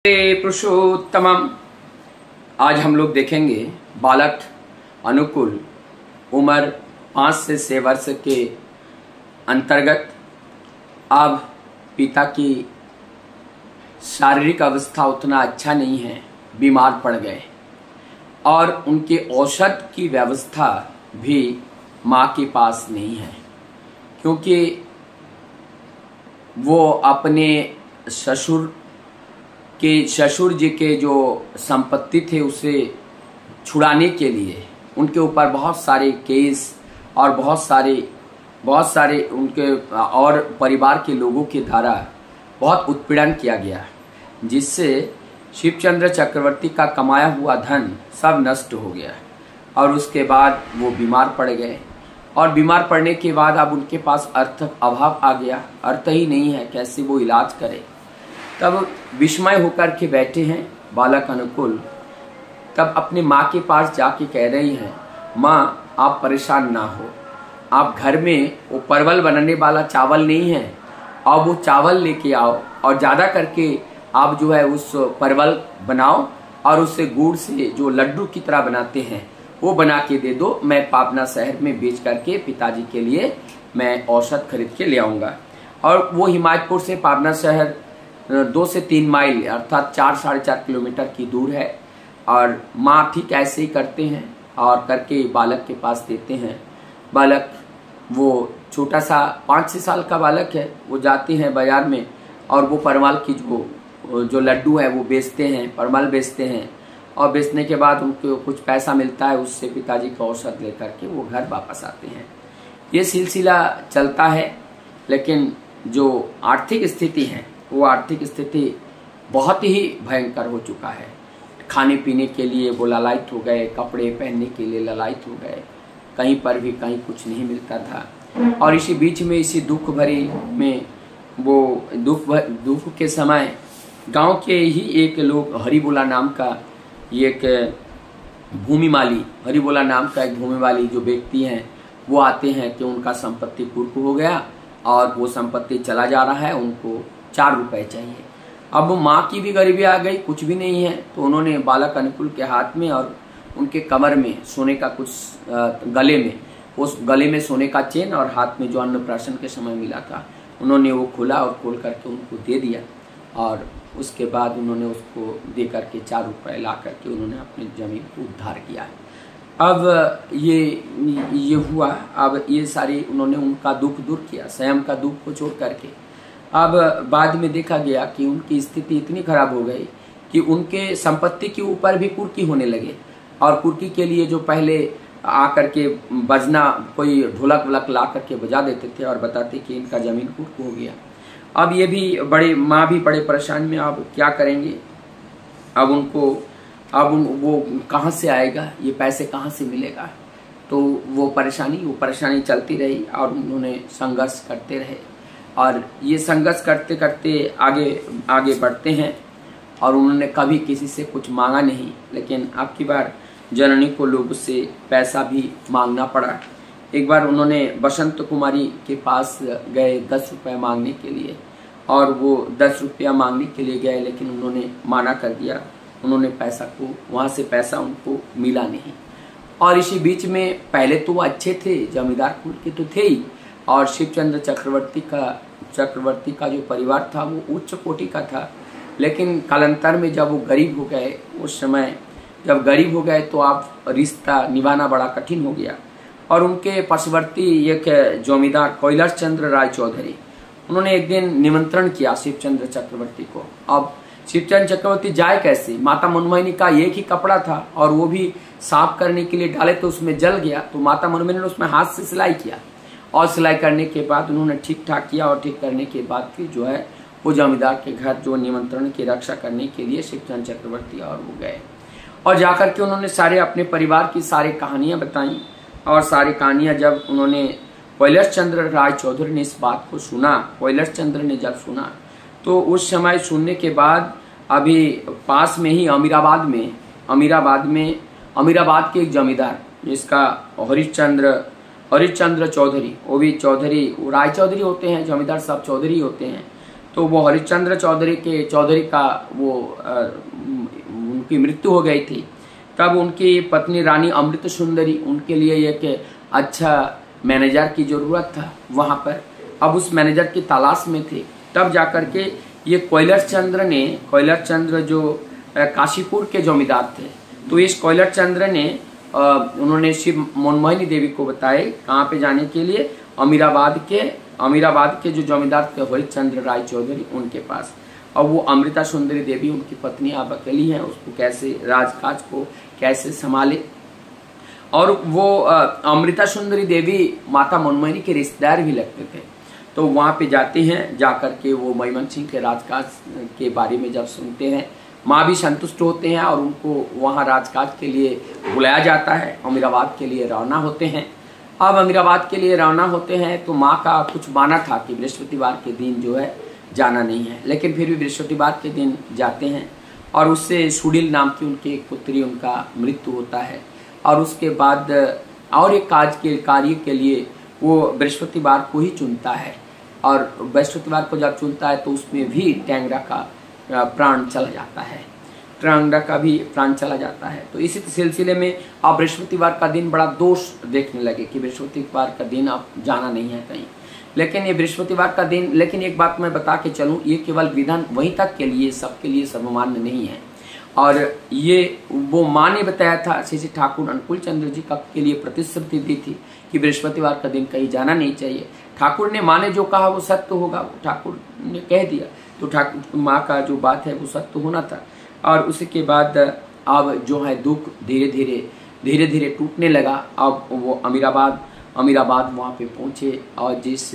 पुरुषोत्तमम। आज हम लोग देखेंगे बालक अनुकूल उम्र 5 से 6 वर्ष के अंतर्गत अब पिता की शारीरिक अवस्था उतना अच्छा नहीं है, बीमार पड़ गए और उनके औषध की व्यवस्था भी माँ के पास नहीं है, क्योंकि वो अपने ससुर जी के जो संपत्ति थे उसे छुड़ाने के लिए उनके ऊपर बहुत सारे केस और बहुत सारे उनके और परिवार के लोगों के द्वारा बहुत उत्पीड़न किया गया, जिससे शिवचंद्र चक्रवर्ती का कमाया हुआ धन सब नष्ट हो गया। और उसके बाद वो बीमार पड़ गए और बीमार पड़ने के बाद अब उनके पास अर्थ अभाव आ गया, अर्थ ही नहीं है, कैसे वो इलाज करे। तब विस्मय होकर के बैठे हैं बालक अनुकूल। तब अपने माँ के पास जाके कह रही हैं, माँ आप परेशान ना हो, आप घर में वो परवल बनाने वाला चावल नहीं है, अब वो चावल लेके आओ और ज़्यादा करके आप जो है उस परवल बनाओ और उससे गुड़ से जो लड्डू की तरह बनाते हैं वो बना के दे दो, मैं पाबना शहर में बेच करके पिताजी के लिए मैं औषध खरीद के ले आऊँगा। और वो हिमायतपुर से पाबना शहर 2 से 3 माइल अर्थात 4-4.5 किलोमीटर की दूर है। और माँ ठीक ऐसे ही करते हैं और करके बालक के पास देते हैं। बालक वो छोटा सा 5-6 साल का बालक है, वो जाते हैं बाजार में और वो परवल की जो लड्डू है वो बेचते हैं, परवल बेचते हैं और बेचने के बाद उनको कुछ पैसा मिलता है, उससे पिताजी का औषध लेकर के वो घर वापस आते हैं। ये सिलसिला चलता है, लेकिन जो आर्थिक स्थिति है वो आर्थिक स्थिति बहुत ही भयंकर हो चुका है। खाने पीने के लिए वो ललायत हो गए, कपड़े पहनने के लिए ललायत हो गए, कहीं पर भी कहीं कुछ नहीं मिलता था। और इसी बीच में इसी दुख भरी में वो दुख के समय गांव के ही एक लोग हरिबोला नाम का एक हरिबोला नाम का एक भूमि वाली जो व्यक्ति हैं वो आते हैं कि उनका संपत्ति कुर्क हो गया और वो संपत्ति चला जा रहा है, उनको 4 रुपए चाहिए। अब माँ की भी गरीबी आ गई, कुछ भी नहीं है, तो उन्होंने बालक अनुकूल के हाथ में और उनके कमर में सोने का कुछ गले में सोने का चेन और हाथ में जो अन्नप्राशन के समय मिला था उन्होंने वो खोला और खोल करके उनको दे दिया। और उसके बाद उन्होंने उसको दे करके 4 रुपए ला करके उन्होंने अपनी जमीन को उद्धार किया। अब ये हुआ, अब ये सारी उन्होंने उनका दुख दूर किया, स्वयं का दुख को छोड़ करके। अब बाद में देखा गया कि उनकी स्थिति इतनी खराब हो गई कि उनके संपत्ति के ऊपर भी कुर्की होने लगे। और कुर्की के लिए जो पहले आकर के बजना कोई ढोलक वलक ला करके बजा देते थे और बताते कि इनका जमीन कुर्क हो गया। अब ये भी माँ भी बड़े परेशान में, अब क्या करेंगे, वो कहाँ से आएगा, ये पैसे कहाँ से मिलेगा। तो वो परेशानी चलती रही और उन्होंने संघर्ष करते रहे और ये संघर्ष करते करते आगे बढ़ते हैं। और उन्होंने कभी किसी से कुछ मांगा नहीं, लेकिन अब की बार जननी को लोगों से पैसा भी मांगना पड़ा। एक बार उन्होंने बसंत कुमारी के पास गए 10 रुपये मांगने के लिए और वो 10 रुपया मांगने के लिए गए, लेकिन उन्होंने माना कर दिया। उन्होंने वहाँ से पैसा उनको मिला नहीं। और इसी बीच में पहले तो वो अच्छे थे, जमींदार कुल के तो थे ही, और शिवचंद्र चक्रवर्ती का जो परिवार था वो उच्च कोटि का था। लेकिन कालांतर में जब वो गरीब हो गए, उस समय जब गरीब हो गए तो आप रिश्ता निभाना बड़ा कठिन हो गया। और उनके पार्श्ववर्ती एक जमींदार कैलाश चंद्र राय चौधरी, उन्होंने एक दिन निमंत्रण किया शिवचंद्र चक्रवर्ती को। अब शिवचंद्र चक्रवर्ती जाए कैसे, माता मनमोहिनी का एक ही कपड़ा था और वो भी साफ करने के लिए डाले तो उसमें जल गया। तो माता मनमोहिनी ने उसमें हाथ से सिलाई किया और सिलाई करने के बाद उन्होंने ठीक ठाक किया और ठीक करने के बाद फिर जो है वो जमींदार के घर जो निमंत्रण की रक्षा करने के लिए शिवचंद्र चक्रवर्ती और वो गए। और जाकर के उन्होंने सारे अपने परिवार की सारी कहानियां बताई। और सारी कहानियां जब उन्होंने कैलाश चंद्र राय चौधरी ने इस बात को सुना, कैलाश चंद्र ने जब सुना तो उस समय सुनने के बाद अभी पास में ही अमीराबाद के एक जमींदार जिसका हरिश्चंद्र चौधरी, वो भी चौधरी, वो राय चौधरी होते हैं, जमींदार सब चौधरी होते हैं। तो वो हरिश्चंद्र चौधरी का वो उनकी मृत्यु हो गई थी। तब उनकी पत्नी रानी अमृत सुंदरी, उनके लिए एक अच्छा मैनेजर की जरूरत था वहां पर। अब उस मैनेजर की तलाश में थे। तब जाकर के ये कोयलर चंद्र जो काशीपुर के जमींदार थे, तो इस कोयलर चंद्र ने उन्होंने शिव मनमोहिनी देवी को बताए कहाँ पे जाने के लिए, अमीराबाद के जो जमींदार थे हरिश्चंद्र राय चौधरी, उनके पास। और वो अमृता सुंदरी देवी उनकी पत्नी आप अकेली हैं, उसको कैसे राजकाज को कैसे संभाले। और वो अमृता सुंदरी देवी माता मनमोहिनी के रिश्तेदार भी लगते थे। तो वहां पे जाते हैं, जाकर के वो मनमोहन सिंह के राजकाज के बारे में जब सुनते हैं, माँ भी संतुष्ट होते हैं और उनको वहाँ राजकाज के लिए बुलाया जाता है। अमीराबाद के लिए रवाना होते हैं। अब अमीराबाद के लिए रवाना होते हैं तो माँ का कुछ माना था कि बृहस्पतिवार के दिन जो है जाना नहीं है, लेकिन फिर भी बृहस्पतिवार के दिन जाते हैं। और उससे सुडील नाम की उनकी एक पुत्री, उनका मृत्यु होता है। और उसके बाद और एक कार्य के लिए वो बृहस्पतिवार को ही चुनता है। और बृहस्पतिवार को जब चुनता है तो उसमें भी टैंगरा का प्राण चला जाता है, टैंगरा का भी प्राण चला जाता है। तो इसी सिलसिले में आप बृहस्पतिवार का दिन बड़ा दोष देखने लगे कि बृहस्पतिवार का दिन आप जाना नहीं है कहीं। लेकिन ये बृहस्पतिवार का दिन, लेकिन एक बात मैं बता के चलूं, ये केवल विधान वहीं तक के लिए, सबके लिए सर्वमान्य नहीं है। और ये वो माँ ने बताया था, श्री ठाकुर अनुकूल चंद्र जी का के लिए प्रतिश्रुति दी थी कि बृहस्पतिवार का दिन कहीं जाना नहीं चाहिए। ठाकुर ने, माँ ने जो कहा वो सत्य होगा, वो ठाकुर ने कह दिया। तो ठाकुर माँ का जो बात है वो सत्य होना था। और उसके बाद अब जो है दुख धीरे धीरे टूटने लगा। अब वो अमीराबाद वहाँ पे पहुँचे और जिस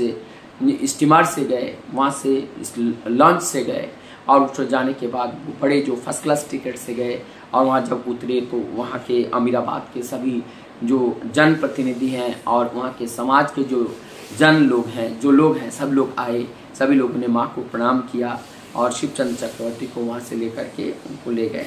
स्टीमर से गए, वहाँ से लॉन्च से गए और उतर जाने के बाद वो बड़े जो फर्स्ट क्लास टिकट से गए। और वहाँ जब उतरे तो वहाँ के अमीराबाद के सभी जो जनप्रतिनिधि हैं और वहाँ के समाज के जो लोग हैं सब लोग आए। सभी लोगों ने माँ को प्रणाम किया और शिवचंद्र चक्रवर्ती को वहाँ से लेकर के उनको ले गए।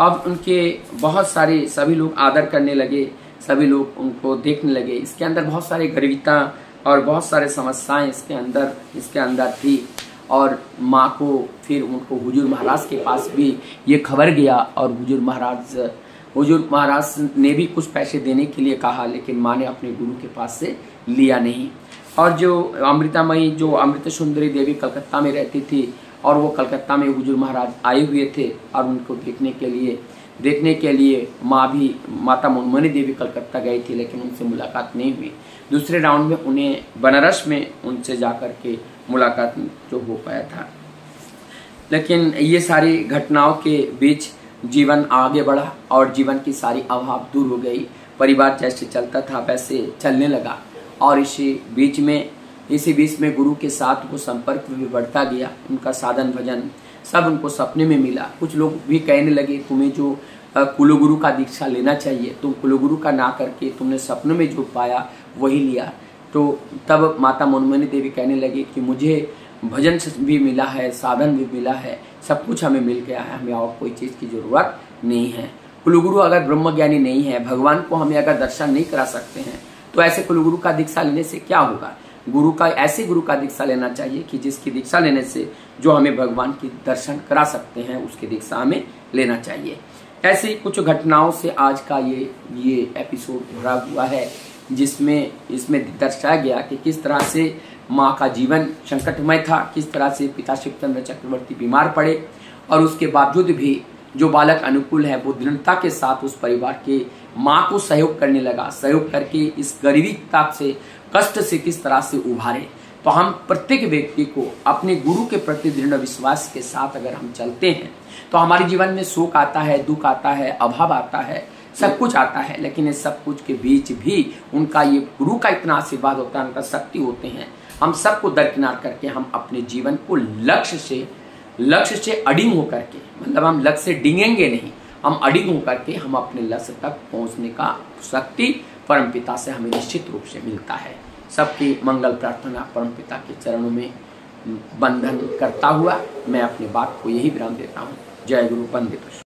अब उनके बहुत सारे सभी लोग आदर करने लगे, सभी लोग उनको देखने लगे। इसके अंदर बहुत सारे गरीबता और बहुत सारे समस्याएं इसके अंदर थी। और माँ को फिर उनको हुजूर महाराज के पास भी ये खबर गया और हुजूर महाराज ने भी कुछ पैसे देने के लिए कहा, लेकिन माँ ने अपने गुरु के पास से लिया नहीं। और जो अमृत सुंदरी देवी कलकत्ता में रहती थी और वो कलकत्ता में हुजूर महाराज आए हुए थे और उनको देखने के लिए माता मनमोहिनी देवी कलकत्ता गई थी, लेकिन उनसे मुलाकात नहीं हुई। दूसरे राउंड में उन्हें बनारस में उनसे जाकर के मुलाकात जो हो पाया था। लेकिन ये सारी घटनाओं के बीच जीवन आगे बढ़ा और जीवन की सारी अभाव दूर हो गई। परिवार जैसे चलता था वैसे चलने लगा। और इसी बीच में गुरु के साथ वो संपर्क भी बढ़ता गया। उनका साधन भजन सब उनको सपने में मिला। कुछ लोग भी कहने लगे तुम्हें जो कुलगुरु का दीक्षा लेना चाहिए, तुम कुलगुरु का ना करके तुमने सपनों में जो पाया वही लिया। तो तब माता मनमोहिनी देवी कहने लगी कि मुझे भजन भी मिला है, साधन भी मिला है, सब कुछ हमें मिल गया है, हमें और कोई चीज की जरूरत नहीं है। कुलगुरु अगर ब्रह्मज्ञानी नहीं है, भगवान को हमें अगर दर्शन नहीं करा सकते हैं, तो ऐसे कुलगुरु का दीक्षा लेने से क्या होगा। ऐसे गुरु का दीक्षा लेना चाहिए कि जिसकी दीक्षा लेने से जो हमें भगवान की दर्शन करा सकते हैं, उसकी दीक्षा हमें लेना चाहिए। ऐसी कुछ घटनाओं से आज का ये एपिसोड भरा हुआ है, जिसमें इसमें दर्शाया गया कि किस तरह से माँ का जीवन संकटमय था, किस तरह से पिता शिवचंद्र चक्रवर्ती बीमार पड़े और उसके बावजूद भी जो बालक अनुकूल है वो दृढ़ता के साथ उस परिवार के माँ को सहयोग करने लगा। सहयोग करके इस गरीबी से, कष्ट से किस तरह से उभारे। तो हम प्रत्येक व्यक्ति को अपने गुरु के प्रति दृढ़ विश्वास के साथ अगर हम चलते हैं तो हमारे जीवन में सुख आता है, दुख आता है, अभाव आता है, सब कुछ आता है। लेकिन इस सब कुछ के बीच भी उनका ये गुरु का इतना आशीर्वाद होता है, उनका शक्ति होते हैं। हम सबको दरकिनार करके हम अपने जीवन को लक्ष्य से अडिग होकर के, मतलब हम लक्ष्य से डिंगेंगे नहीं, हम अडिग होकर के हम अपने लक्ष्य तक पहुंचने का शक्ति परमपिता से हमें निश्चित रूप से मिलता है। सबकी मंगल प्रार्थना परमपिता के चरणों में बंधन करता हुआ मैं अपनी बात को यही विराम देता हूँ। जय गुरु, वंदे पुष्प।